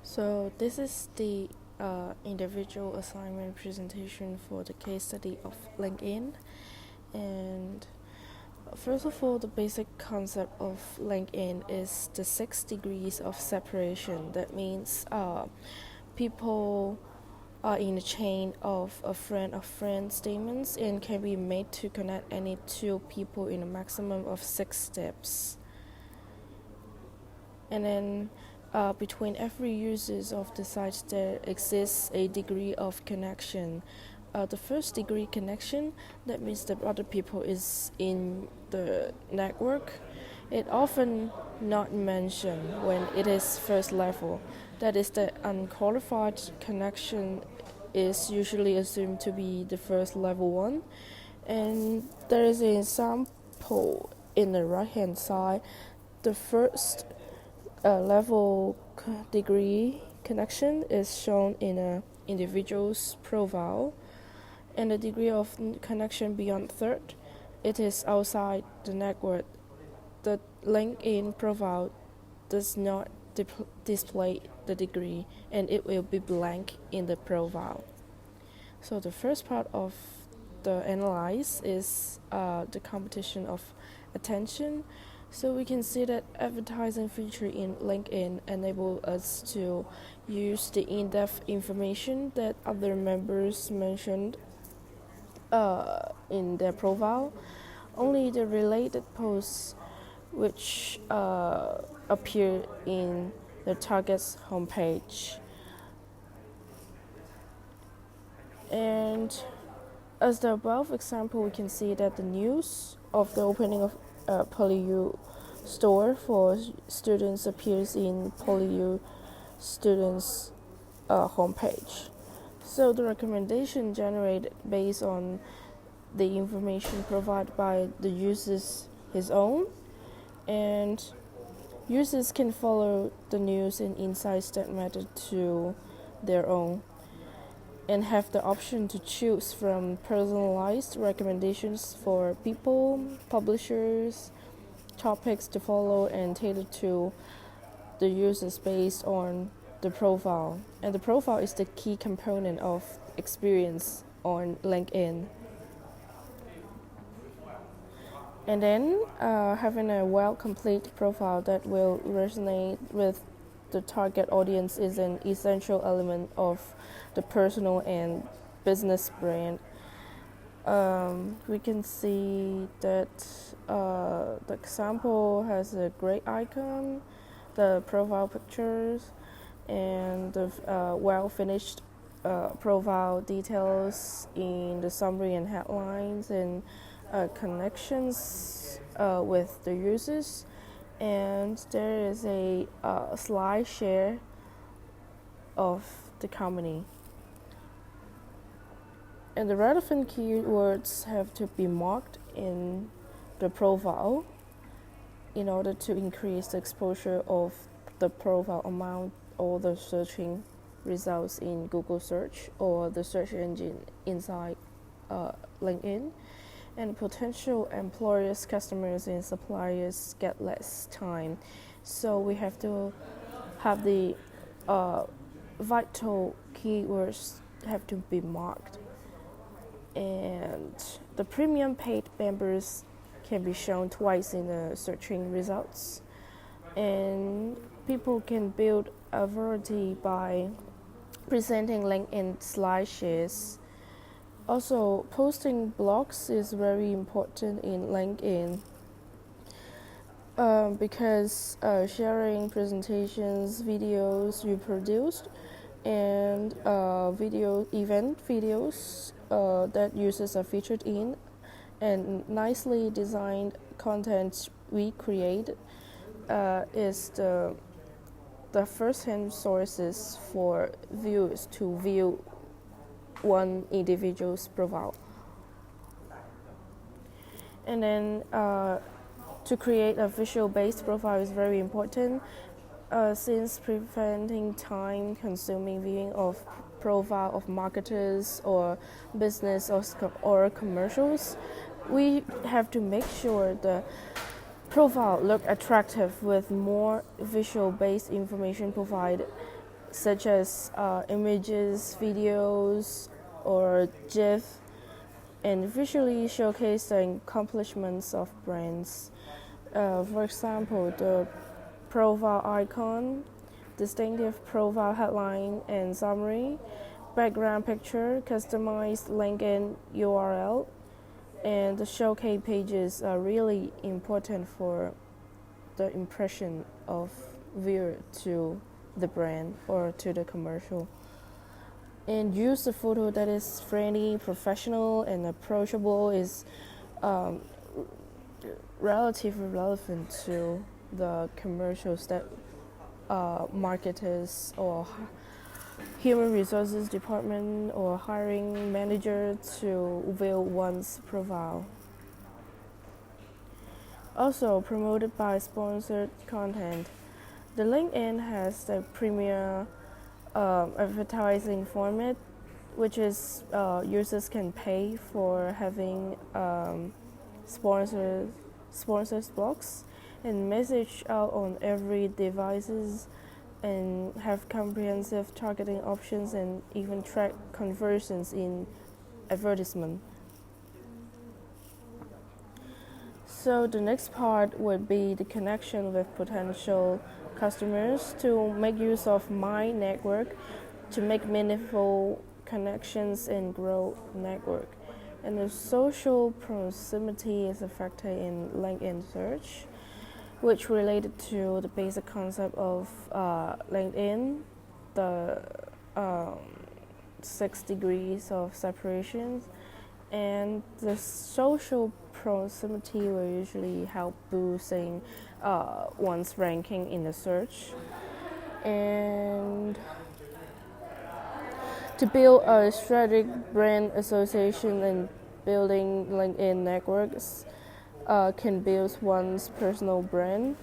So this is the individual assignment presentation for the case study of LinkedIn. And first of all, the basic concept of LinkedIn is the 6 degrees of separation. That means people are in a chain of a friend statements and can be made to connect any two people in a maximum of 6 steps. And then between every users of the site there exists a degree of connection. The first degree connection, that means that other people is in the network. It often not mentioned when it is first level. That is the unqualified connection is usually assumed to be the first level one. And there is an example in the right hand side. The first level degree connection is shown in an individual's profile, and the degree of connection beyond third, it is outside the network. The LinkedIn profile does not display the degree, and it will be blank in the profile. So the first part of the analyze is the competition of attention. So we can see that advertising feature in LinkedIn enable us to use the in-depth information that other members mentioned in their profile. Only the related posts which appear in the target's homepage. And as the above example, we can see that the news of the opening of PolyU store for students appears in PolyU students' homepage. So the recommendation generated based on the information provided by the users his own, and users can follow the news and insights that matter to their own, and have the option to choose from personalized recommendations for people, publishers, topics to follow, and tailored to the users based on the profile. And the profile is the key component of experience on LinkedIn. And then having a well-complete profile that will resonate with the target audience is an essential element of the personal and business brand. We can see that the example has a great icon, the profile pictures, and the well-finished profile details in the summary and headlines, and connections with the users. And there is a slide share of the company. And the relevant keywords have to be marked in the profile in order to increase the exposure of the profile among all the searching results in Google search or the search engine inside LinkedIn. And potential employers, customers, and suppliers get less time. So we have to have the vital keywords have to be marked. And the premium paid members can be shown twice in the searching results. And people can build a variety by presenting LinkedIn slide shares. Also, posting blogs is very important in LinkedIn because sharing presentations, videos you produced, and event videos that users are featured in, and nicely designed content we create is the first-hand sources for viewers to view one individual's profile. And then to create a visual-based profile is very important since preventing time-consuming viewing of profile of marketers or business or commercials. We have to make sure the profile look attractive with more visual-based information provided, such as images, videos, or GIF, and visually showcase the accomplishments of brands. For example, the profile icon, distinctive profile headline and summary, background picture, customized link and URL, and the showcase pages are really important for the impression of viewer to the brand or to the commercial. And use a photo that is friendly, professional, and approachable is um, relatively relevant to the commercials that marketers or human resources department or hiring manager to view one's profile. Also promoted by sponsored content. The LinkedIn has the premier advertising format, which is users can pay for having sponsors blogs and message out on every devices and have comprehensive targeting options and even track conversions in advertisement. So the next part would be the connection with potential customers to make use of my network to make meaningful connections and grow network. And the social proximity is a factor in LinkedIn search, which related to the basic concept of LinkedIn, the 6 degrees of separation, and the social proximity will usually help boosting one's ranking in the search. And to build a strategic brand association and building LinkedIn networks can build one's personal brand.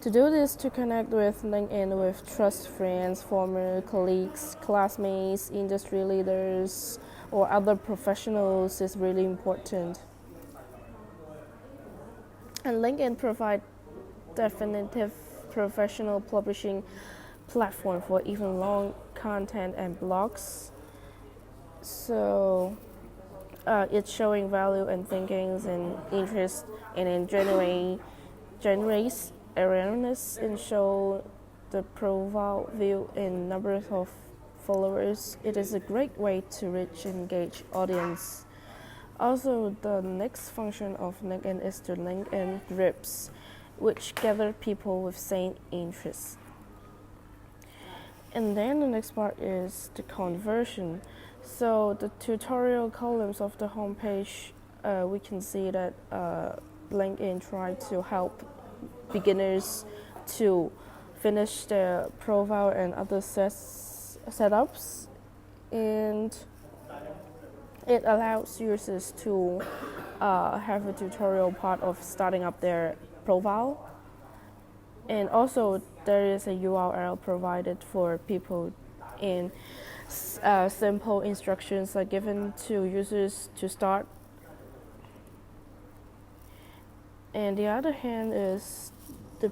To do this, to connect with LinkedIn with trust friends, former colleagues, classmates, industry leaders, or other professionals is really important. And LinkedIn provides definitive professional publishing platform for even long content and blogs. So it's showing value and thinkings and interest and then generates awareness and show the profile view and numbers of followers. It is a great way to reach and engage audience. Also, the next function of LinkedIn is to LinkedIn groups, which gather people with same interests. And then the next part is the conversion. So the tutorial columns of the homepage, we can see that LinkedIn tried to help beginners to finish their profile and other setups, and it allows users to have a tutorial part of starting up their profile. And also there is a URL provided for people, and simple instructions are given to users to start. And the other hand is the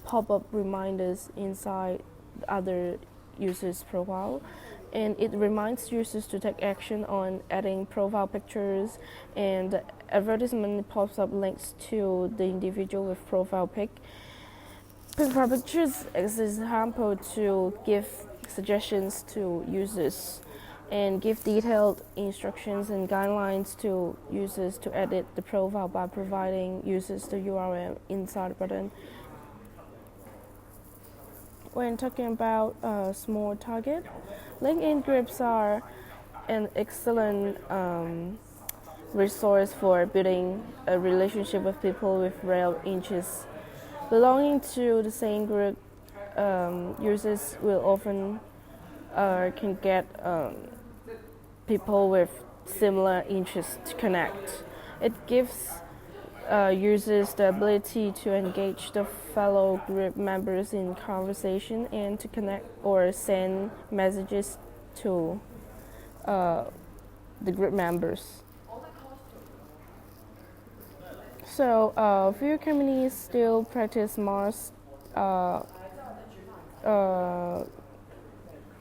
pop-up reminders inside the other users' profile, and it reminds users to take action on adding profile pictures, and the advertisement pops up links to the individual with profile pic. Profile pictures is an example to give suggestions to users and give detailed instructions and guidelines to users to edit the profile by providing users the URL inside the button. When talking about a small target, LinkedIn groups are an excellent resource for building a relationship with people with real interests. Belonging to the same group, users will often can get people with similar interests to connect. It gives users the ability to engage the fellow group members in conversation and to connect or send messages to the group members. So few companies still practice mass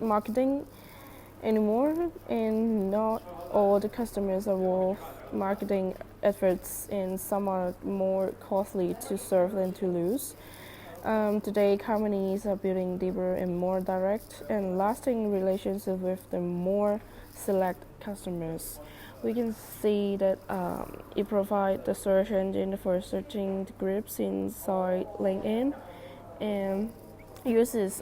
marketing anymore, and not all the customers are worth marketing efforts, and some are more costly to serve than to lose. Today, companies are building deeper and more direct and lasting relationships with the more select customers. We can see that it provides the search engine for searching the groups inside LinkedIn, and users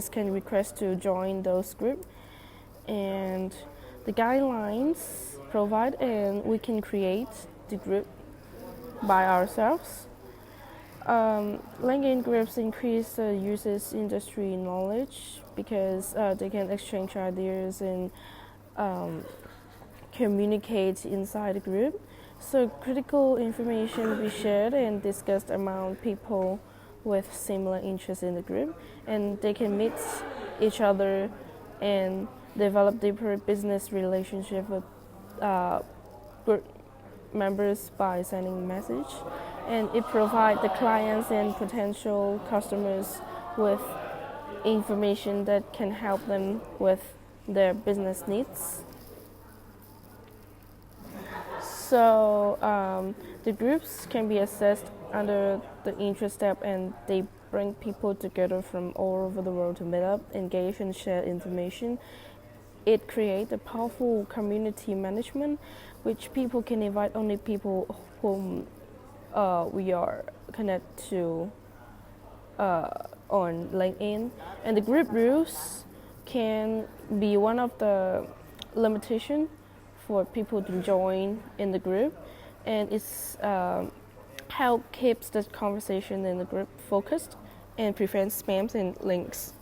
can request to join those groups, and the guidelines provide, and we can create the group by ourselves. LinkedIn groups increase the users' industry knowledge because they can exchange ideas and communicate inside the group. So critical information will be shared and discussed among people with similar interests in the group, and they can meet each other and develop deeper business relationship with group members by sending message, and it provides the clients and potential customers with information that can help them with their business needs. So the groups can be assessed under the interest tab, and they bring people together from all over the world to meet up, engage, and share information. It creates a powerful community management, which people can invite only people whom we are connected to on LinkedIn. And the group rules can be one of the limitations for people to join in the group, and it's help keeps the conversation in the group focused and prevents spams and links.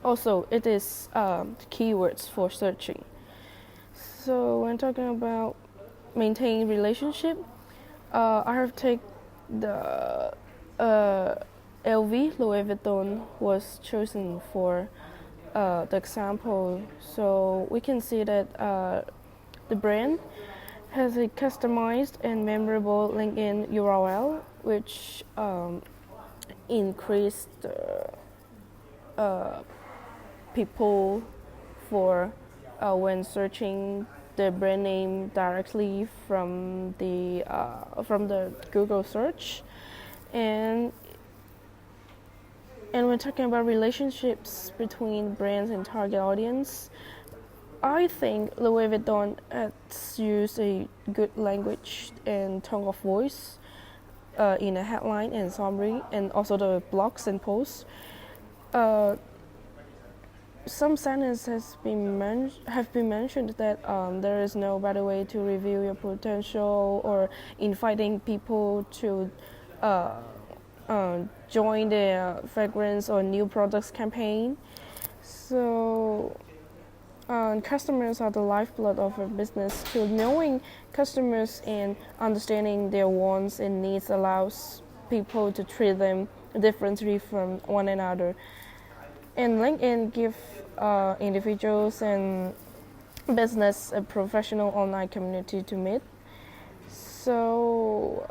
Also, it is keywords for searching. So when talking about maintaining relationship, I have taken the LV, Louis Vuitton, was chosen for the example. So we can see that the brand has a customized and memorable LinkedIn URL, which increased people for when searching the brand name directly from the Google search, and when talking about relationships between brands and target audience, I think Louis Vuitton has used a good language and tone of voice in a headline and summary, and also the blogs and posts. Some sentences have been mentioned that there is no better way to reveal your potential, or inviting people to join the fragrance or new products campaign. So customers are the lifeblood of a business. So knowing customers and understanding their wants and needs allows people to treat them differently from one another. And LinkedIn gives individuals and business a professional online community to meet. So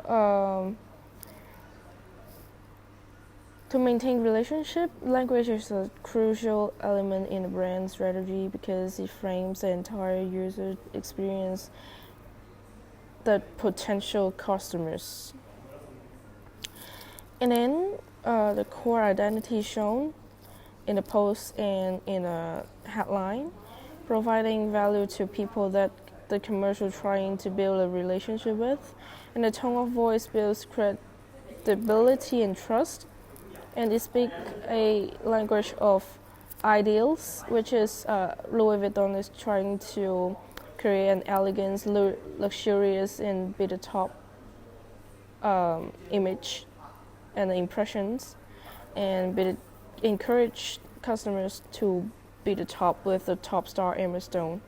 to maintain relationship, language is a crucial element in a brand strategy because it frames the entire user experience, the potential customers. And then the core identity shown in a post and in a headline, providing value to people that the commercial trying to build a relationship with. And the tone of voice builds credibility and trust, and they speak a language of ideals, which is Louis Vuitton is trying to create an elegant, luxurious, and be the top image and impressions, and encourage customers to be the top with the top star Emma Stone.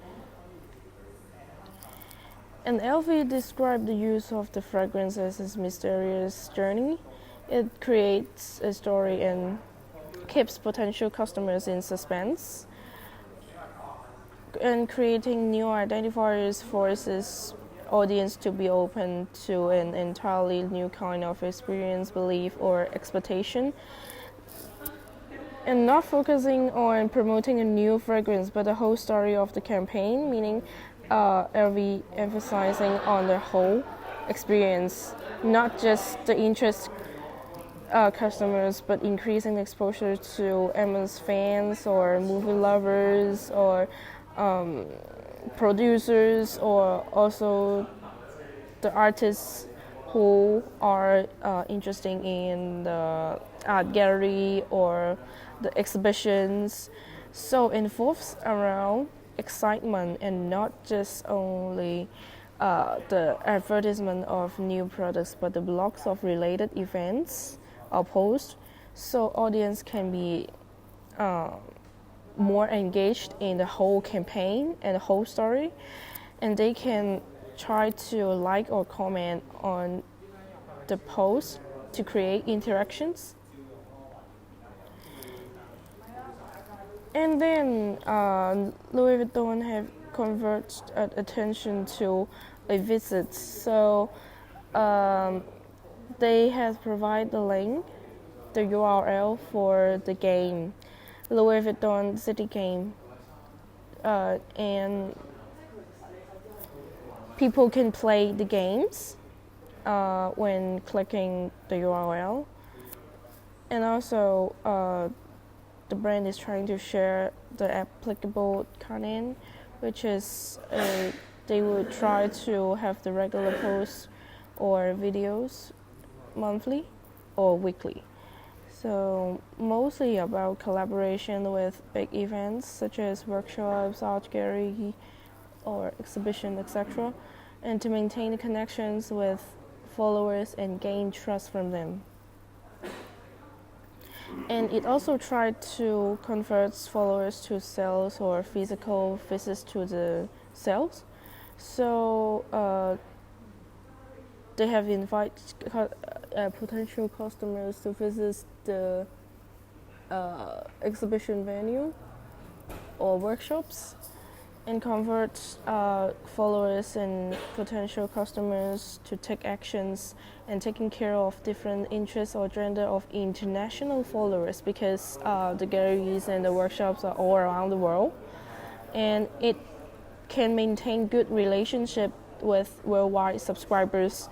And LV described the use of the fragrance as a mysterious journey. It creates a story and keeps potential customers in suspense. And creating new identifiers forces audience to be open to an entirely new kind of experience, belief, or expectation. and not focusing on promoting a new fragrance, but the whole story of the campaign, meaning LV emphasizing on the whole experience, not just the interest customers, but increasing exposure to Emma's fans or movie lovers or producers, or also the artists who are interested in the art gallery or the exhibitions. So it involves around excitement and not just only the advertisement of new products, but the blogs of related events or posts, so audience can be more engaged in the whole campaign and the whole story, and they can try to like or comment on the post to create interactions. And then Louis Vuitton have converged attention to a visit. So they have provided the link, the URL for the game, Louis Vuitton City Game, and people can play the games when clicking the URL. And also, the brand is trying to share the applicable content, which is they would try to have the regular posts or videos monthly or weekly. So mostly about collaboration with big events such as workshops, art gallery, or exhibition, etc., and to maintain connections with followers and gain trust from them. And it also tried to convert followers to sales or physical visits to the sales. So they have invited potential customers to visit the exhibition venue or workshops, and convert followers and potential customers to take actions and taking care of different interests or gender of international followers, because the galleries and the workshops are all around the world, and it can maintain good relationship with worldwide subscribers.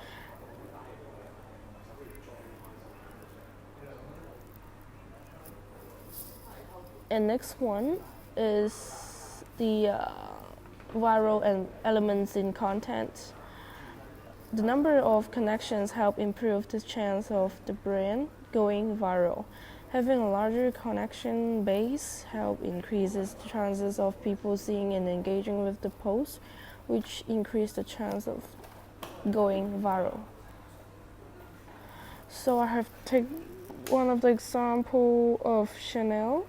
And next one is the viral and elements in content. The number of connections help improve the chance of the brand going viral. Having a larger connection base help increases the chances of people seeing and engaging with the post, which increase the chance of going viral. So I have taken one of the example of Chanel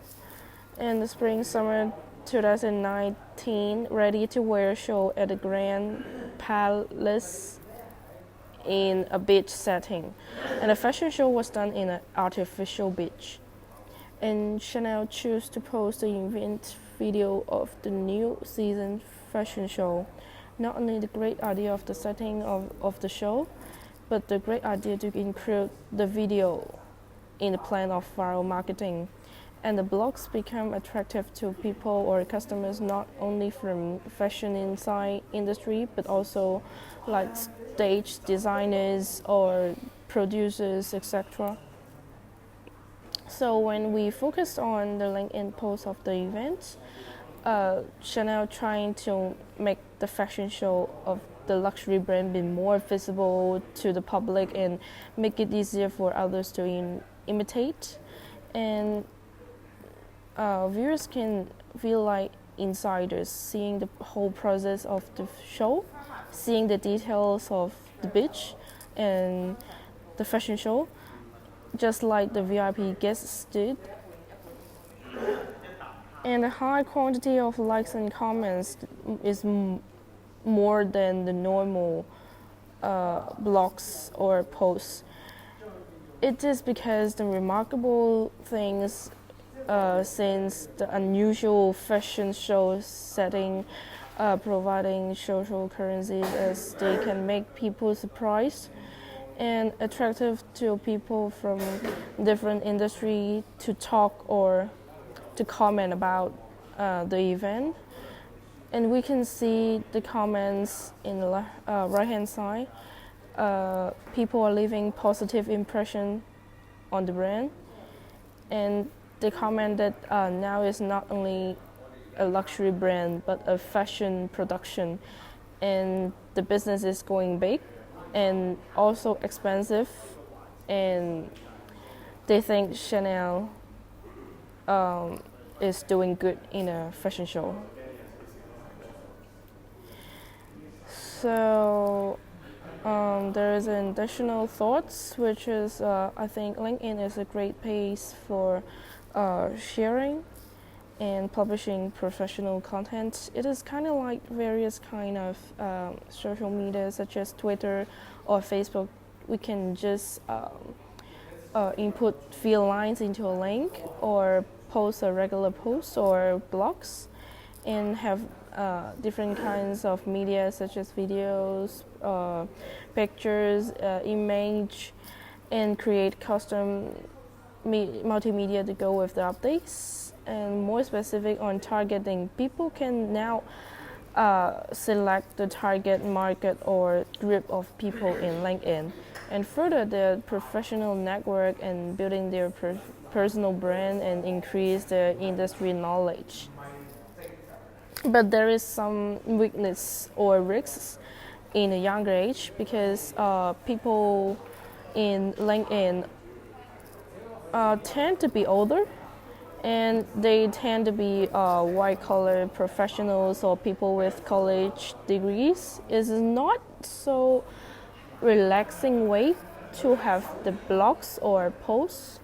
in the spring-summer 2019 ready-to-wear show at the Grand Palace in a beach setting, and the fashion show was done in an artificial beach. And Chanel chose to post the event video of the new season fashion show. Not only the great idea of the setting of the show, but the great idea to include the video in the plan of viral marketing. And the blogs become attractive to people or customers not only from fashion inside industry, but also like stage designers or producers, etc. So when we focused on the LinkedIn post of the event, Chanel trying to make the fashion show of the luxury brand be more visible to the public and make it easier for others to imitate. And viewers can feel like insiders, seeing the whole process of the show, seeing the details of the beach and the fashion show, just like the VIP guests did. And the high quantity of likes and comments is more than the normal blogs or posts. It is because the remarkable things since the unusual fashion show setting, providing social currencies as they can make people surprised, and attractive to people from different industry to talk or to comment about the event. And we can see the comments in the right hand side. People are leaving positive impression on the brand, and they comment that now is not only a luxury brand but a fashion production, and the business is going big and also expensive, and they think Chanel is doing good in a fashion show. So there is an additional thoughts, which is I think LinkedIn is a great place for sharing and publishing professional content. It is kind of like various kind of social media such as Twitter or Facebook. We can just input few lines into a link or post a regular post or blogs and have different kinds of media such as videos, pictures, image, and create custom multimedia to go with the updates. And more specific on targeting, people can now select the target market or group of people in LinkedIn and further their professional network and building their personal brand and increase their industry knowledge. But there is some weakness or risks in a younger age because people in LinkedIn tend to be older, and they tend to be white-collar professionals or people with college degrees. It's not so relaxing way to have the blogs or posts,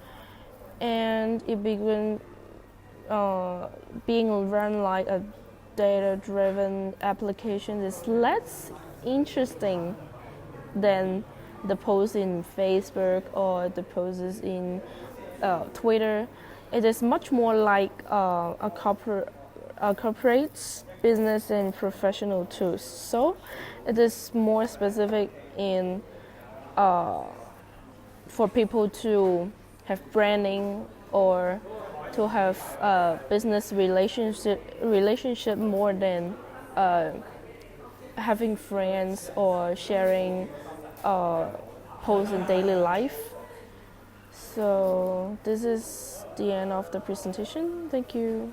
and it being run like a data-driven application is less interesting than the posts in Facebook or the posts in Twitter. It is much more like a corporate business and professional tools. So it is more specific in for people to have branding or to have a business relationship more than having friends or sharing posts in daily life. So this is the end of the presentation. Thank you.